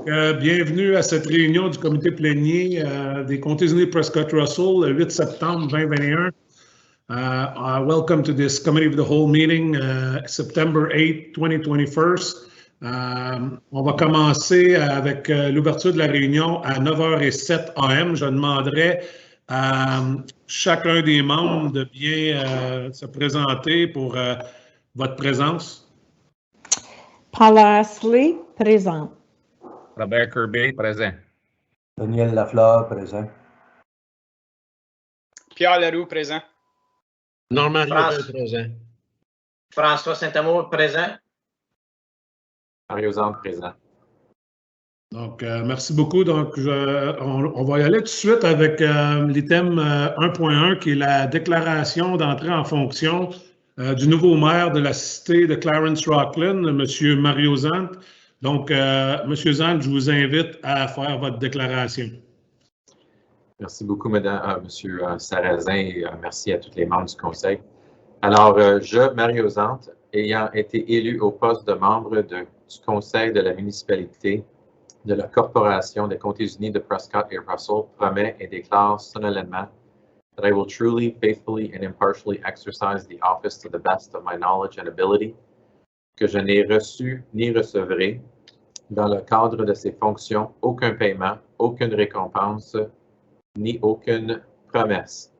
Bienvenue à cette réunion du comité plénier des comtés unis Prescott-Russell le 8 septembre 2021. Welcome to this committee of the whole meeting, September 8, 2021. On va commencer avec l'ouverture de la réunion à 9h07 AM. Je demanderai à chacun des membres de bien se présenter pour votre présence. Paula Astley, présent. Robert Kirby, présent. Daniel Lafleur, présent. Pierre Leroux, présent. Normand Riopel, présent. François Saint-Amour, présent. Mario Zante, présent. Donc, merci beaucoup. Donc, on va y aller tout de suite avec l'item 1.1 qui est la déclaration d'entrée en fonction du nouveau maire de la cité de Clarence-Rocklin, M. Mario Zante. Donc, M. Zante, je vous invite à faire votre déclaration. Merci beaucoup, M. Sarrazin, et merci à tous les membres du Conseil. Alors, je, Mario Zante, ayant été élu au poste de membre du Conseil de la municipalité de la Corporation des Comtés unis de Prescott et Russell, promets et déclare solennellement that I will truly, faithfully, and impartially exercise the office to the best of my knowledge and ability, que je n'ai reçu ni recevrai, dans le cadre de ces fonctions, aucun paiement, aucune récompense, ni aucune promesse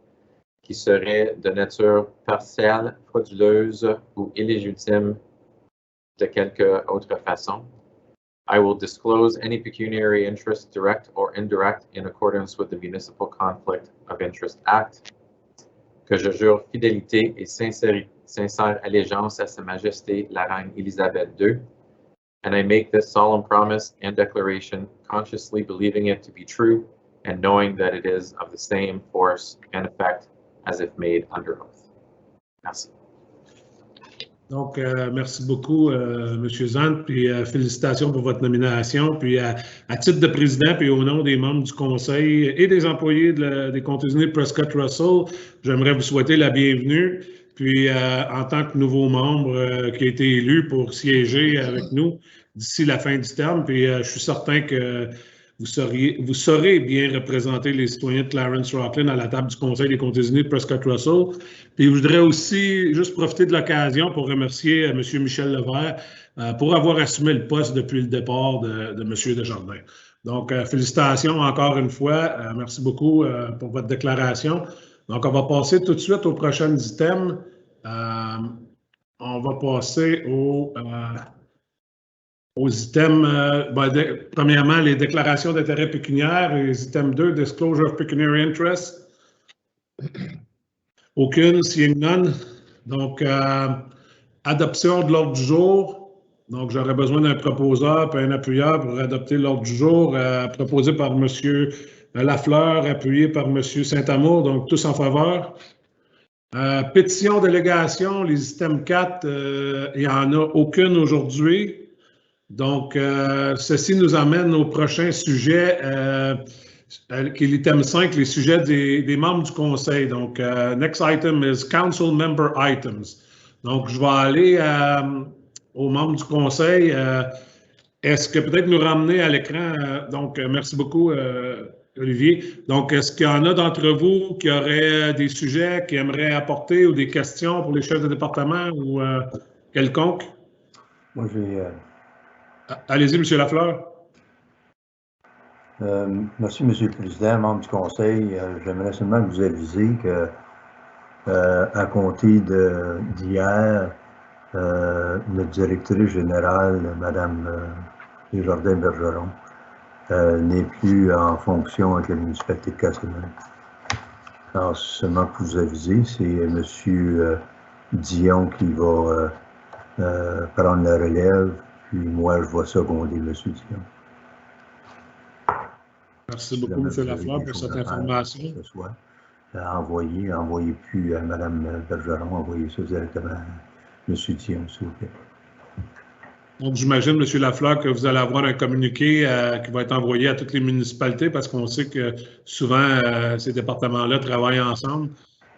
qui serait de nature partielle, frauduleuse ou illégitime de quelque autre façon. I will disclose any pecuniary interest, direct or indirect, in accordance with the Municipal Conflict of Interest Act, que je jure fidélité et sincère allégeance à Sa Majesté la Reine Élisabeth II, and I make this solemn promise and declaration consciously believing it to be true and knowing that it is of the same force and effect as if made under oath. Merci. Donc, merci beaucoup, M. Zante, puis félicitations pour votre nomination. Puis, à titre de président, puis au nom des membres du Conseil et des employés des comtés unis de Prescott-Russell, j'aimerais vous souhaiter la bienvenue. Puis, en tant que nouveau membre qui a été élu pour siéger avec nous d'ici la fin du terme, puis je suis certain que vous saurez bien représenter les citoyens de Clarence-Rocklin à la table du Conseil des comtés unis de Prescott-Russell. Puis je voudrais aussi juste profiter de l'occasion pour remercier M. Michel Levert pour avoir assumé le poste depuis le départ de M. Desjardins. Donc, félicitations encore une fois. Merci beaucoup pour votre déclaration. Donc, on va passer tout de suite aux prochains items. On va passer aux items, premièrement, les déclarations d'intérêt pécuniaire, et les items 2, Disclosure of Pecuniary Interest. Aucune, seeing none. Donc, adoption de l'ordre du jour. Donc, j'aurais besoin d'un proposeur et un appuyeur pour adopter l'ordre du jour proposé par M. Lafleur, appuyé par M. Saint-Amour. Donc, tous en faveur. Pétition, délégation, les items 4, il n'y en a aucune aujourd'hui. Donc, ceci nous amène au prochain sujet, qui est l'item 5, les sujets des membres du Conseil. Donc, next item is Council Member Items. Donc, je vais aller aux membres du Conseil. Est-ce que peut-être nous ramener à l'écran? Donc, merci beaucoup, Olivier. Donc, est-ce qu'il y en a d'entre vous qui auraient des sujets qui aimeraient apporter ou des questions pour les chefs de département ou quelconque? Moi, j'ai... Allez-y, M. Lafleur. Merci, M. le Président, membre du Conseil. J'aimerais seulement vous aviser que, à compter d'hier, notre directrice générale, Mme Desjardins-Bergeron, n'est plus en fonction avec la municipalité de Castelnau. Alors, seulement pour vous aviser, c'est M. Dion qui va prendre la relève. Puis moi, je vais seconder M. Dion. Merci beaucoup, M. Lafleur, pour cette information. Ce soir, envoyez plus à Mme Bergeron, envoyez ça directement à M. Dion, s'il vous plaît. Donc, j'imagine, M. Lafleur, que vous allez avoir un communiqué qui va être envoyé à toutes les municipalités parce qu'on sait que souvent, ces départements-là travaillent ensemble.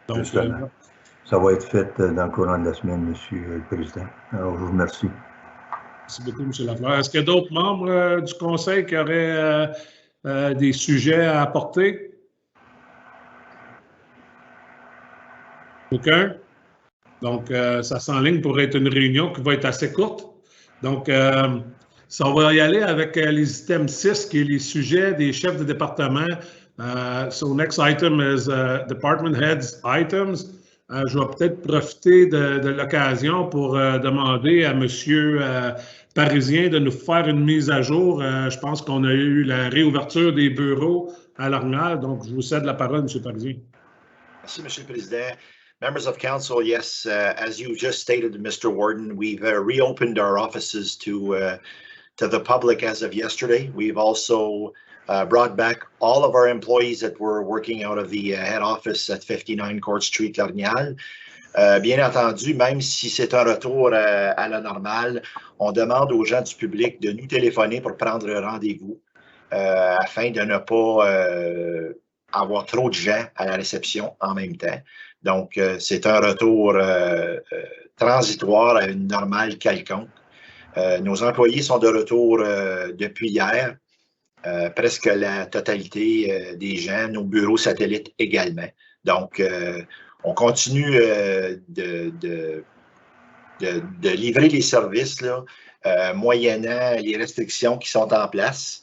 Donc, ça va être fait dans le courant de la semaine, M. le Président. Alors, je vous remercie. Merci beaucoup, M. Lafleur. Est-ce qu'il y a d'autres membres du Conseil qui auraient des sujets à apporter? Aucun? Donc, ça s'enligne pour être une réunion qui va être assez courte. Donc, on va y aller avec les items 6, qui est les sujets des chefs de département. So, next item is department heads items. Je vais peut-être profiter de l'occasion pour demander à M. Parisien de nous faire une mise à jour. Je pense qu'on a eu la réouverture des bureaux à Lorgnal. Donc, je vous cède la parole, M. Parisien. Merci, M. le Président. Members of Council, yes, as you just stated, Mr. Warden, we've reopened our offices to the public as of yesterday. We've also brought back all of our employees that were working out of the head office at 59 Court Street, Lorgnal. Bien entendu, même si c'est un retour à la normale, on demande aux gens du public de nous téléphoner pour prendre rendez-vous afin de ne pas avoir trop de gens à la réception en même temps. Donc, c'est un retour transitoire à une normale quelconque. Nos employés sont de retour depuis hier. Presque la totalité des gens, nos bureaux satellites également. Donc, on continue de livrer les services là, moyennant les restrictions qui sont en place.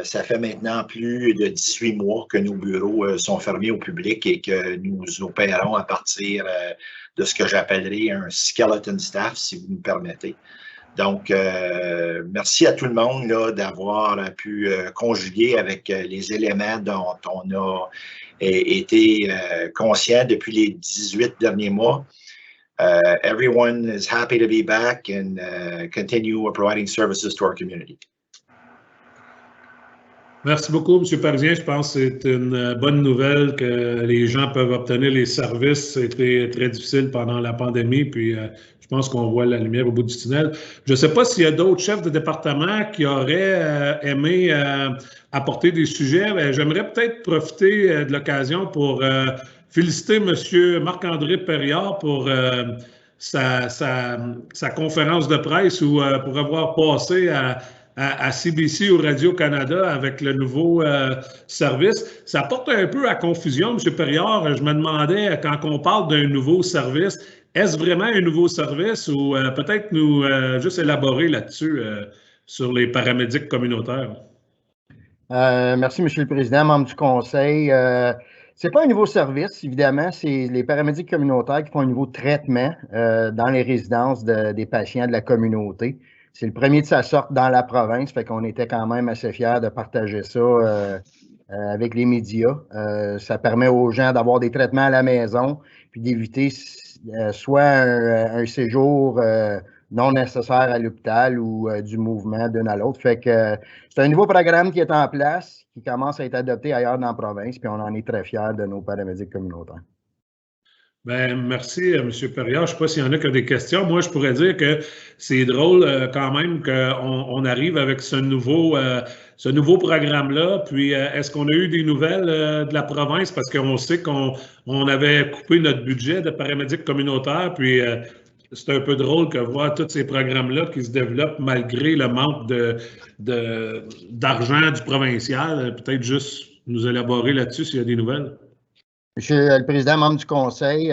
Ça fait maintenant plus de 18 mois que nos bureaux sont fermés au public et que nous opérons à partir de ce que j'appellerais un skeleton staff, si vous me permettez. Donc, merci à tout le monde d'avoir pu conjuguer avec les éléments dont on a été conscient depuis les 18 derniers mois. Everyone is happy to be back and continue providing services to our community. Merci beaucoup, M. Parisien. Je pense que c'est une bonne nouvelle que les gens peuvent obtenir les services. C'était très difficile pendant la pandémie, puis je pense qu'on voit la lumière au bout du tunnel. Je ne sais pas s'il y a d'autres chefs de département qui auraient aimé apporter des sujets. J'aimerais peut-être profiter de l'occasion pour féliciter M. Marc-André Perriard pour sa conférence de presse ou pour avoir passé à CBC ou Radio-Canada avec le nouveau service. Ça porte un peu à confusion, M. Perriard. Je me demandais, quand on parle d'un nouveau service, est-ce vraiment un nouveau service ou peut-être nous juste élaborer là-dessus sur les paramédics communautaires? Merci, M. le Président, membre du Conseil. Ce n'est pas un nouveau service, évidemment. C'est les paramédics communautaires qui font un nouveau traitement dans les résidences des patients de la communauté. C'est le premier de sa sorte dans la province, fait qu'on était quand même assez fiers de partager ça avec les médias. Ça permet aux gens d'avoir des traitements à la maison, puis d'éviter soit un séjour non nécessaire à l'hôpital ou du mouvement d'une à l'autre. Fait que c'est un nouveau programme qui est en place, qui commence à être adopté ailleurs dans la province, puis on en est très fiers de nos paramédics communautaires. Bien, merci, M. Perriard. Je ne sais pas s'il y en a qui ont des questions. Moi, je pourrais dire que c'est drôle quand même qu'on arrive avec ce nouveau programme-là. Puis, est-ce qu'on a eu des nouvelles de la province? Parce qu'on sait qu'on avait coupé notre budget de paramédics communautaires. Puis, c'est un peu drôle de voir tous ces programmes-là qui se développent malgré le manque d'argent du provincial. Peut-être juste nous élaborer là-dessus s'il y a des nouvelles. Monsieur le Président, membre du Conseil,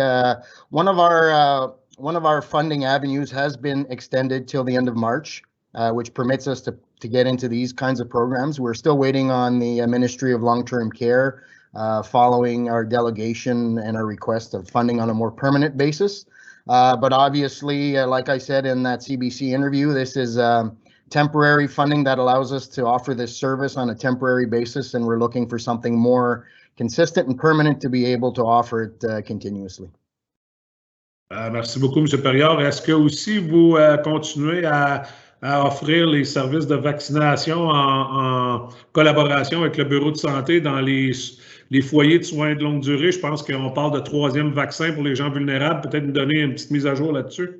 one of our funding avenues has been extended till the end of March, which permits us to get into these kinds of programs. We're still waiting on the Ministry of Long-Term Care following our delegation and our request of funding on a more permanent basis. But obviously, like I said in that CBC interview, this is temporary funding that allows us to offer this service on a temporary basis, and we're looking for something more consistent and permanent to be able to offer it continuously. Merci beaucoup, M. Perriard. Est-ce que aussi vous continuez à offrir les services de vaccination en collaboration avec le Bureau de santé dans les foyers de soins de longue durée? Je pense qu'on parle de 3e vaccin pour les gens vulnérables. Peut-être nous donner une petite mise à jour là-dessus?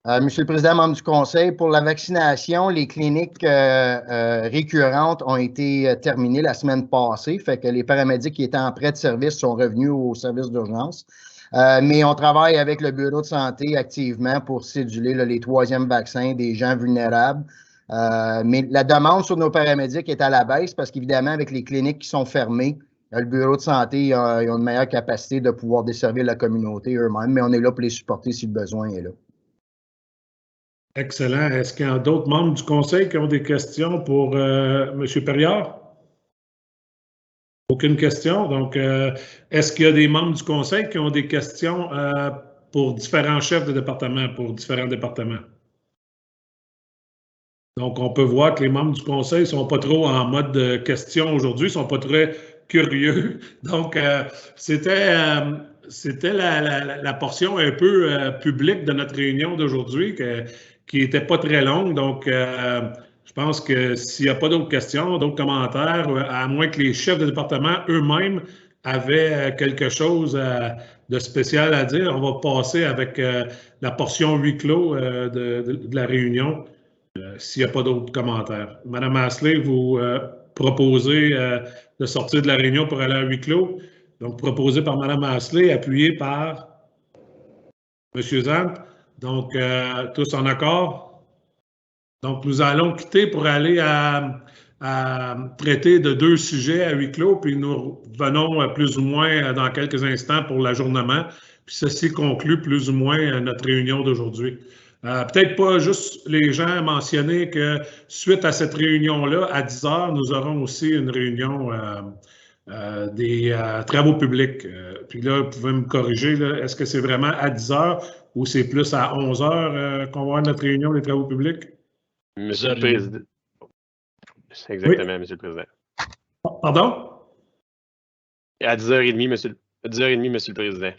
Monsieur le Président, membre du Conseil, pour la vaccination, les cliniques récurrentes ont été terminées la semaine passée, fait que les paramédics qui étaient en prêt de service sont revenus au service d'urgence. Mais on travaille avec le Bureau de santé activement pour céduler là, les 3e vaccins des gens vulnérables. Mais la demande sur nos paramédics est à la baisse parce qu'évidemment, avec les cliniques qui sont fermées, le Bureau de santé ils ont une meilleure capacité de pouvoir desservir la communauté eux-mêmes, mais on est là pour les supporter si le besoin est là. Excellent. Est-ce qu'il y a d'autres membres du Conseil qui ont des questions pour M. Perriard? Aucune question. Donc, est-ce qu'il y a des membres du Conseil qui ont des questions pour différents chefs de département, pour différents départements? Donc, on peut voir que les membres du Conseil ne sont pas trop en mode de questions aujourd'hui, ne sont pas très curieux. Donc, c'était la portion un peu publique de notre réunion d'aujourd'hui qui n'était pas très longue. Donc, je pense que s'il n'y a pas d'autres questions, d'autres commentaires, à moins que les chefs de département eux-mêmes avaient quelque chose de spécial à dire, on va passer avec la portion huis clos de la réunion. S'il n'y a pas d'autres commentaires. Madame Asselin, vous proposez de sortir de la réunion pour aller à huis clos. Donc, proposé par Madame Asselin, appuyé par Monsieur Zant. Donc, tous en accord? Donc, nous allons quitter pour aller à traiter de 2 sujets à huis clos, puis nous revenons plus ou moins dans quelques instants pour l'ajournement. Puis ceci conclut plus ou moins notre réunion d'aujourd'hui. Peut-être pas juste les gens mentionner que suite à cette réunion-là, à 10 heures, nous aurons aussi une réunion des travaux publics. Puis là, vous pouvez me corriger, est-ce que c'est vraiment à 10 heures ou c'est plus à 11 heures qu'on va avoir notre réunion des travaux publics? Monsieur le Président. Exactement, oui. Monsieur le Président. Pardon? À 10h30, Monsieur le Président.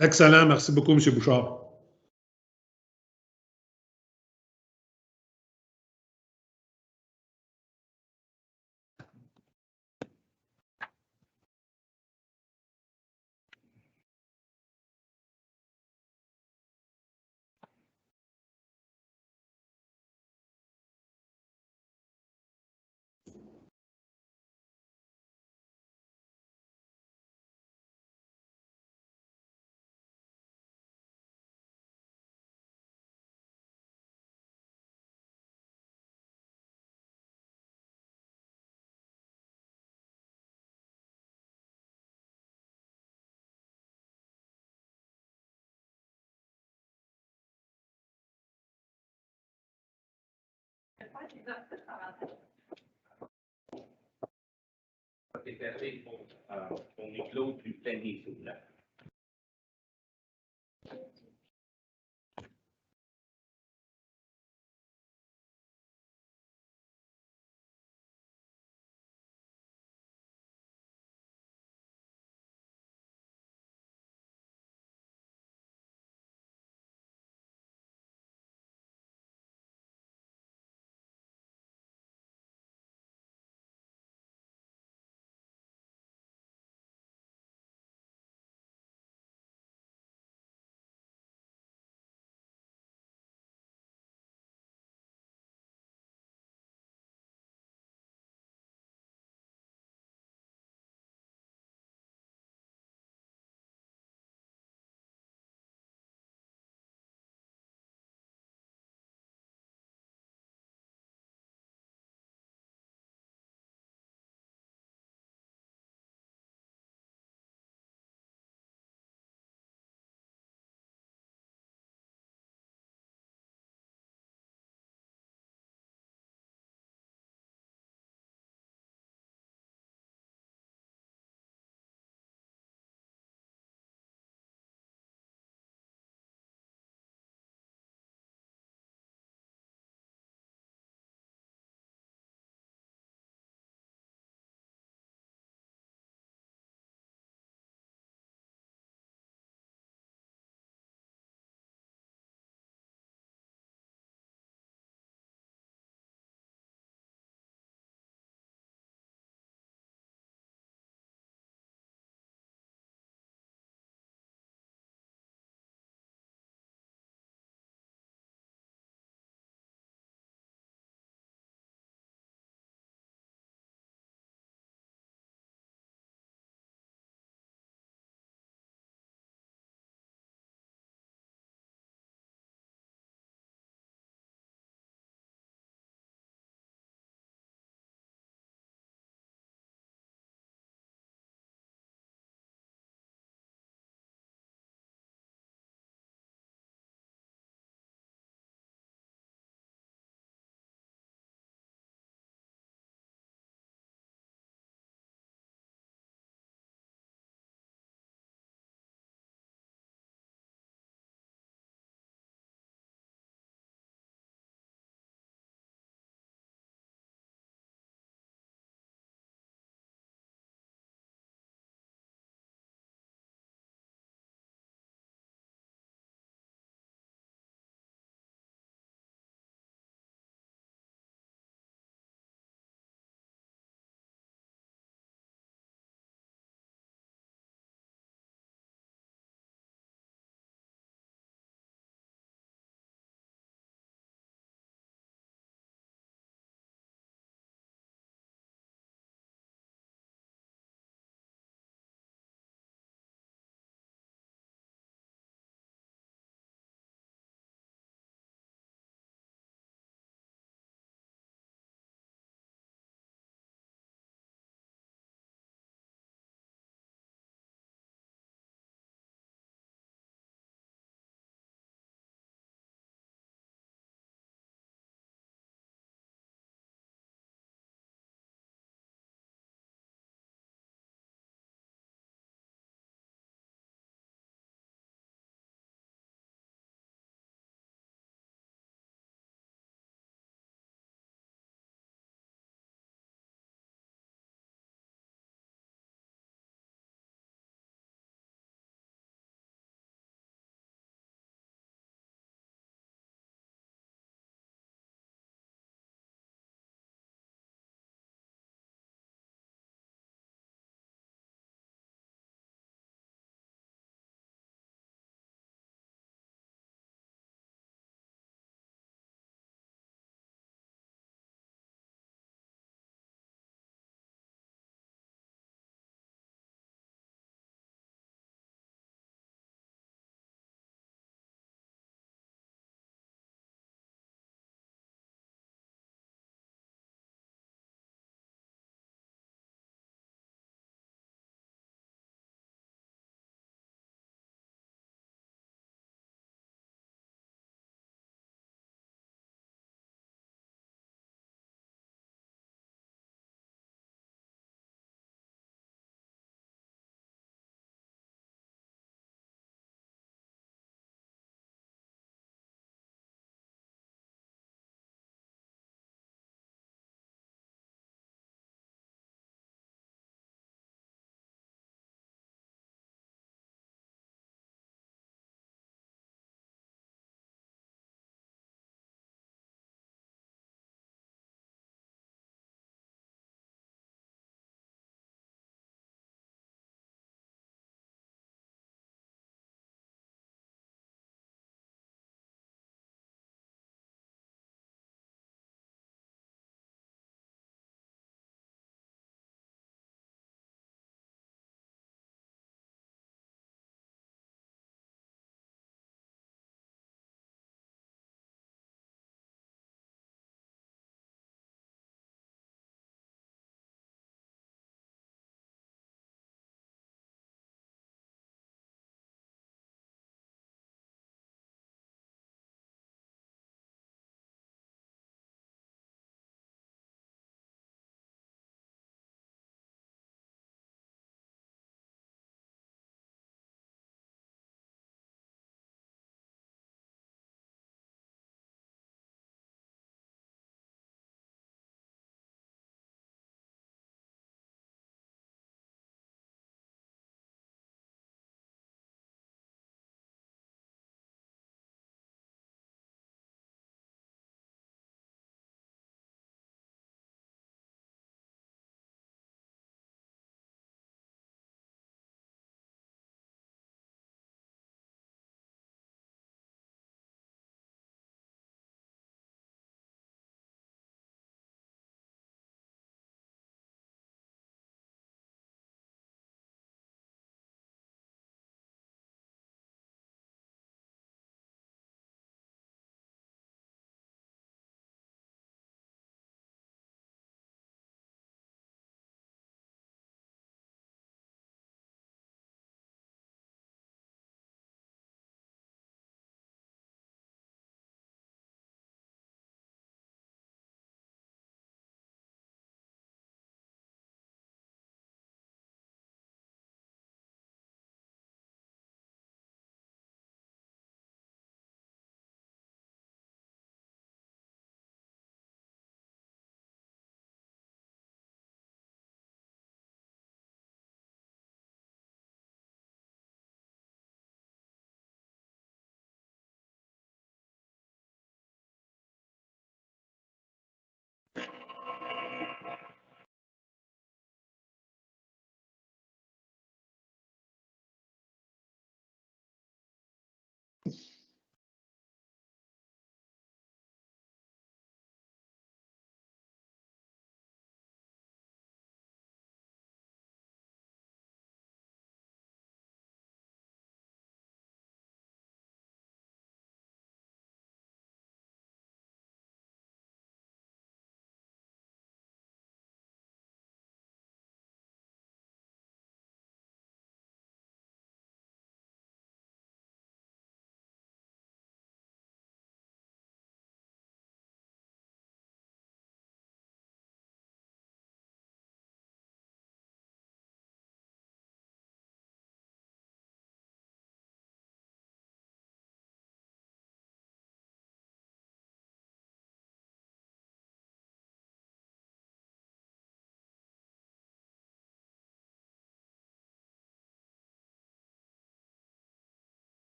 Excellent. Merci beaucoup, M. Bouchard. On est clos plus plein des sous là.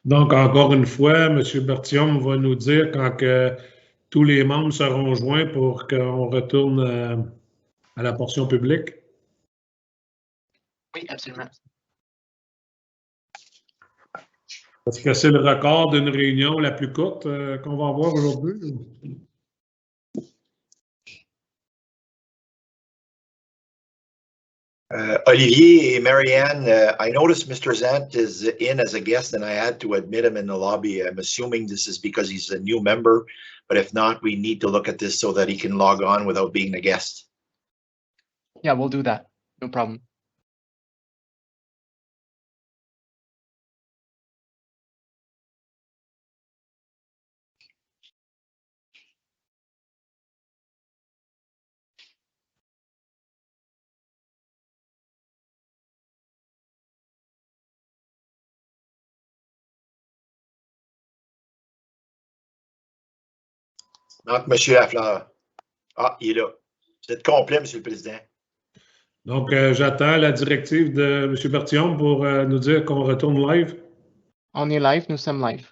Donc, encore une fois, M. Berthiaume va nous dire quand que tous les membres seront joints pour qu'on retourne à la portion publique. Oui, absolument. Est-ce que c'est le record d'une réunion la plus courte qu'on va avoir aujourd'hui? Olivier et Marianne, I noticed Mr. Zant is in as a guest and I had to admit him in the lobby. I'm assuming this is because he's a new member, but if not, we need to look at this so that he can log on without being a guest. Yeah, we'll do that. No problem. Donc, M. Lafleur. Ah, il est là. Vous êtes complet, M. le Président. Donc, j'attends la directive de M. Berthiaume pour nous dire qu'on retourne live. On est live, nous sommes live.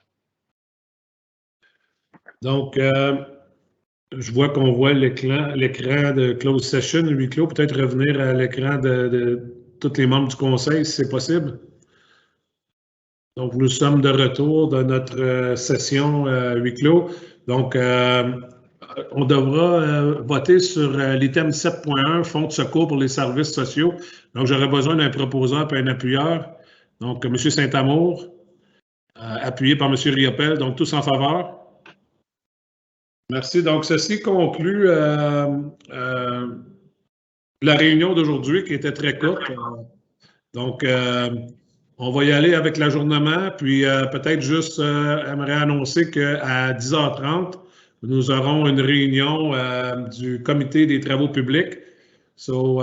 Donc, je vois qu'on voit l'écran de closed session, huis clos. Peut-être revenir à l'écran de tous les membres du conseil, si c'est possible. Donc, nous sommes de retour de notre session huis clos. Donc, on devra voter sur l'item 7.1, Fonds de secours pour les services sociaux. Donc, j'aurais besoin d'un proposeur et un appuyeur. Donc, M. Saint-Amour, appuyé par M. Riopel. Donc, tous en faveur? Merci. Donc, ceci conclut la réunion d'aujourd'hui qui était très courte. Donc, on va y aller avec l'ajournement, puis peut-être juste aimerais annoncer qu'à 10h30, nous aurons une réunion du comité des travaux publics. So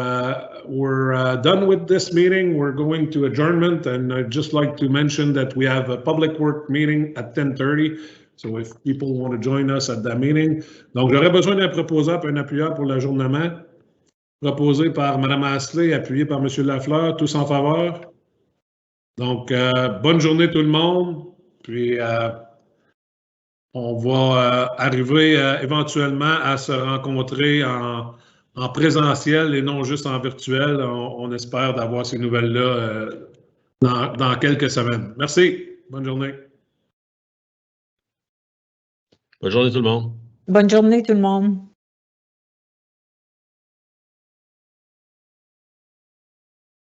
we're done with this meeting. We're going to adjournment, and I'd just like to mention that we have a public work meeting at 10:30. So if people want to join us at that meeting. Donc, j'aurais besoin d'un proposeur et un appuyeur pour l'ajournement. Proposé par Mme Asselin, appuyé par M. Lafleur. Tous en faveur? Donc, bonne journée tout le monde. Puis, on va arriver éventuellement à se rencontrer en présentiel et non juste en virtuel. On espère d'avoir ces nouvelles-là dans quelques semaines. Merci. Bonne journée. Bonne journée tout le monde. Bonne journée tout le monde.